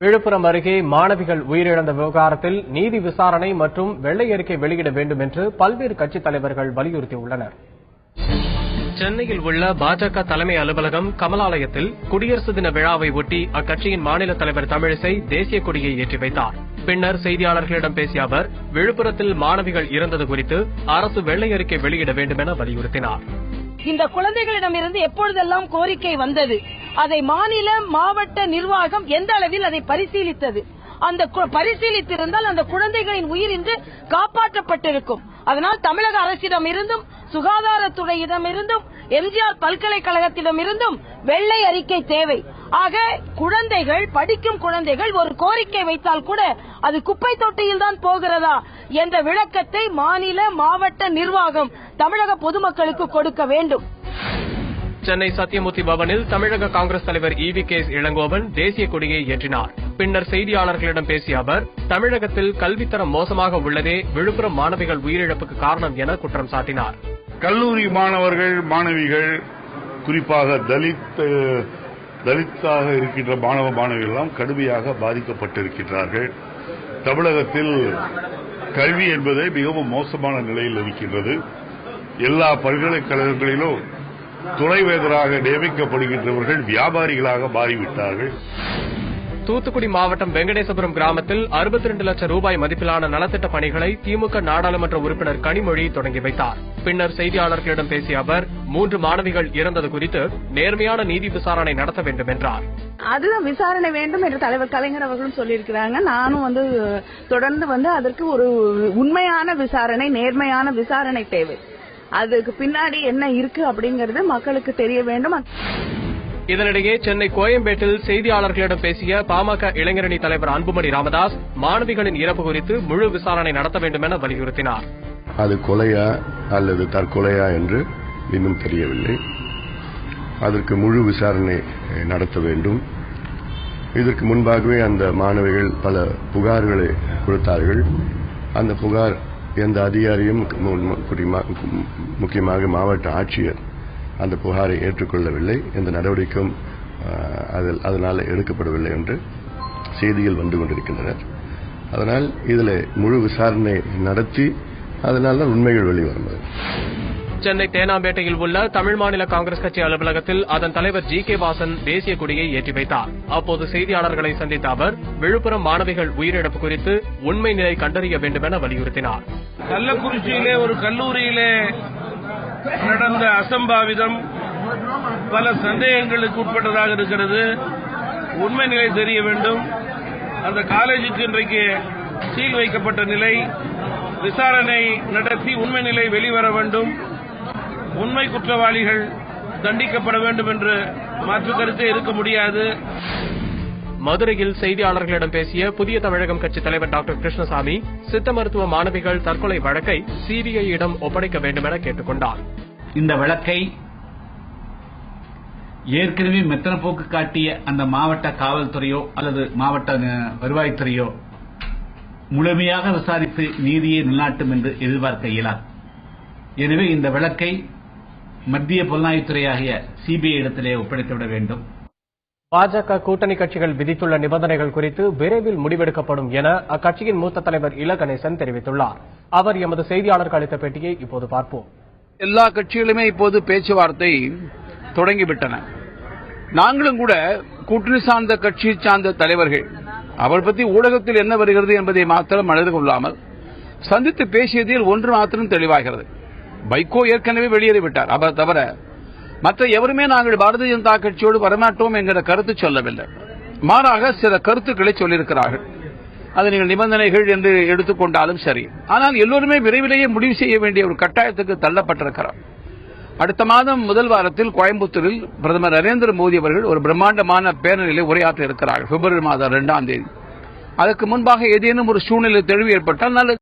விழுப்புரம் அருகே மாணவிகள் உயிரிழந்த விவகாரத்தில் நீதி விசாரணை மற்றும் வெள்ளை அறிக்கை வெளியிட வேண்டும் என்று பல்வேறு கட்சித் தலைவர்கள் வலியுறுத்தியுள்ளனர். சென்னையில் உள்ள பாஜக தலைமை அலுவலகம் கமலாலயத்தில் குடியரசு தின விழாவை ஒட்டி அக்கட்சியின் மாநில தலைவர் தமிழிசை தேசிய கொடியை ஏற்றி வைத்தார். பின்னர் செய்தியாளர்களிடம் பேசிய அவர், விழுப்புரத்தில் மாணவிகள் இறந்தது குறித்து அரசு வெள்ளை அறிக்கை வெளியிட வேண்டும் என வலியுறுத்தினார். இந்த குழந்தைகளிடமிருந்து எப்பொழுதெல்லாம் கோரிக்கை வந்தது, அதை மாநில மாவட்ட நிர்வாகம் எந்த அளவில் அதை பரிசீலித்தது, அந்த பரிசீலித்திருந்தால் அந்த குழந்தைகளின் உயிர் இன்று காப்பாற்றப்பட்டிருக்கும். அதனால் தமிழக அரசிடமிருந்தும் சுகாதாரத்துறையிடமிருந்தும் எம்ஜிஆர் பல்கலைக்கழகத்திடமிருந்தும் வெள்ளை அறிக்கை தேவை. ஆக குழந்தைகள், படிக்கும் குழந்தைகள் ஒரு கோரிக்கை வைத்தால் கூட அது குப்பை தொட்டியில் தான் போகிறதா என்ற விளக்கத்தை மாநில மாவட்ட நிர்வாகம் தமிழக பொதுமக்களுக்கு கொடுக்க வேண்டும். சென்னை சத்தியமூர்த்தி பவனில் தமிழக காங்கிரஸ் தலைவர் EVK இளங்கோவன் தேசிய கொடியை ஏற்றினார். பின்னர் செய்தியாளர்களிடம் பேசிய அவர், தமிழகத்தில் கல்வித்தரம் மோசமாக உள்ளதே விழுப்புரம் மாணவிகள் உயிரிழப்புக்கு காரணம் என குற்றம் சாட்டினார். கல்லூரி மாணவர்கள், மாணவிகள், குறிப்பாக தலித்தாக இருக்கின்ற மாணவ மாணவிகள் எல்லாம் கடுமையாக பாதிக்கப்பட்டிருக்கிறார்கள். தமிழகத்தில் கல்வி என்பது மிகவும் மோசமான நிலையில் இருக்கின்றது. எல்லா பல்கலைக்கழகங்களிலும் துணைவேந்தராக நியமிக்கப்படுகின்றவர்கள் வியாபாரிகளாக மாறிவிட்டார்கள். தூத்துக்குடி மாவட்டம் வெங்கடேசபுரம் கிராமத்தில் 62 லட்சம் ரூபாய் மதிப்பிலான நலத்திட்ட பணிகளை திமுக நாடாளுமன்ற உறுப்பினர் கனிமொழி தொடங்கி வைத்தார். பின்னர் செய்தியாளர்களிடம் பேசிய அவர், 3 மாணவிகள் இறந்தது குறித்து நேர்மையான நீதி விசாரணை நடத்த வேண்டும் என்றார். அதுதான் விசாரணை வேண்டும் என்று தலைவர் கலைஞர் அவர்களும் சொல்லியிருக்கிறாங்க. நானும் தொடர்ந்து அதற்கு ஒரு உண்மையான விசாரணை, நேர்மையான விசாரணை தேவை. அதுக்கு பின்னாடி என்ன இருக்கு அப்படிங்கறது மக்களுக்கு தெரிய வேண்டும். இதனிடையே சென்னை கோயம்பேட்டில் செய்தியாளர்களிடம் பேசிய பாமக இளைஞரணி தலைவர் அன்புமணி ராமதாஸ், மாணவிகளின் இறப்பு குறித்து முழு விசாரணை நடத்த வேண்டும் என வலியுறுத்தினார். அது கொலையா அல்லது தற்கொலையா என்று இன்னும் தெரியவில்லை. அதற்கு முழு விசாரணை நடத்த வேண்டும். இதற்கு முன்பாகவே அந்த மாணவிகள் பல புகார்களை கொடுத்தார்கள். அந்த புகார் எந்த அதிகாரியும், முக்கியமாக மாவட்ட ஆட்சியர் அந்த புகாரை ஏற்றுக்கொள்ளவில்லை. எந்த நடவடிக்கையும் அதனால் எடுக்கப்படவில்லை என்று செய்திகள் வந்து கொண்டிருக்கின்றனர். அதனால் இதில் முழு விசாரணை நடத்தி அதனால்தான் உண்மைகள் வெளிவரும். சென்னை தேனாம்பேட்டையில் உள்ள தமிழ் மாநில காங்கிரஸ் கட்சி அலுவலகத்தில் அதன் தலைவர் GK வாசன் தேசிய கொடியை ஏற்றி வைத்தார். அப்போது செய்தியாளர்களை சந்தித்த அவர், விழுப்புரம் மாணவிகள் உயிரிழப்பு குறித்து உண்மை நிலை கண்டறிய வேண்டும் என வலியுறுத்தினார். கள்ளக்குறிச்சியிலே ஒரு கல்லூரியிலே நடந்த அசம்பாவிதம் பல சந்தேகங்களுக்கு உட்பட்டதாக இருக்கிறது. உண்மை நிலை தெரிய வேண்டும். அந்த காலேஜுக்கு இன்றைக்கு சீல் வைக்கப்பட்ட நிலை, விசாரணை நடத்தி உண்மை நிலை வெளிவர வேண்டும். உண்மை குற்றவாளிகள் தண்டிக்கப்பட வேண்டும் என்று மாற்று கருத்தே இருக்க முடியாது. மதுரையில் செய்தியாளர்களிடம் பேசிய புதிய தமிழகம் கட்சித் தலைவர் டாக்டர் கிருஷ்ணசாமி, சித்த மருத்துவ மாணவிகள் தற்கொலை வழக்கை CBI-இடம் ஒப்படைக்க வேண்டும் என கேட்டுக் கொண்டார். இந்த வழக்கை ஏற்கனவே மெத்தன போக்கு காட்டிய அந்த மாவட்ட காவல்துறையோ அல்லது மாவட்ட வருவாய்த்துறையோ முழுமையாக விசாரித்து நீதியை நிலைநாட்டும் என்று எதிர்பார்க்க இயலாது. எனவே இந்த வழக்கை மத்திய புலனாய்வுத்துறையாகிய CBI இடத்திலே ஒப்படைத்துவிட வேண்டும். பாஜக கூட்டணி கட்சிகள் விதித்துள்ள நிபந்தனைகள் குறித்து விரைவில் முடிவெடுக்கப்படும் என அக்கட்சியின் மூத்த தலைவர் இல கணேசன் தெரிவித்துள்ளார். அவர் எமது செய்தியாளருக்கு அளித்த பேட்டியை இப்போது பார்ப்போம். எல்லா கட்சிகளுமே இப்போது பேச்சுவார்த்தை தொடங்கிவிட்டன. நாங்களும் கூட கூட்டணி சார்ந்த கட்சியை சார்ந்த தலைவர்கள் அவர் பற்றி ஊடகத்தில் என்ன வருகிறது என்பதை மாத்திரம் மனது கொள்ளாமல் சந்தித்து பேசியதில் ஒன்று மாத்திரம் தெளிவாகிறது. வைகோ ஏற்கனவே வெளியேறிவிட்டார். அவர் தவிர மற்ற எவருமே நாங்கள் பாரதிய ஜனதா கட்சியோடு வரமாட்டோம் என்கிற கருத்து சொல்லவில்லை. மாறாக சில கருத்துக்களை சொல்லியிருக்கிறார்கள். அது நீங்கள் நிபந்தனைகள் என்று எடுத்துக்கொண்டாலும் சரி. ஆனால் எல்லோருமே விரைவிலேயே முடிவு செய்ய வேண்டிய ஒரு கட்டாயத்துக்கு தள்ளப்பட்டிருக்கிறார். அடுத்த மாதம் முதல் வாரத்தில் கோயம்புத்தூரில் பிரதமர் நரேந்திர மோடி அவர்கள் ஒரு பிரம்மாண்டமான பேரணியில் உரையாற்ற இருக்கிறார்கள். பிப்ரவரி மாதம் 2ஆம் தேதி. அதற்கு முன்பாக ஏதேனும் ஒரு சூழ்நிலை தெளிவு ஏற்பட்டால் நல்லது.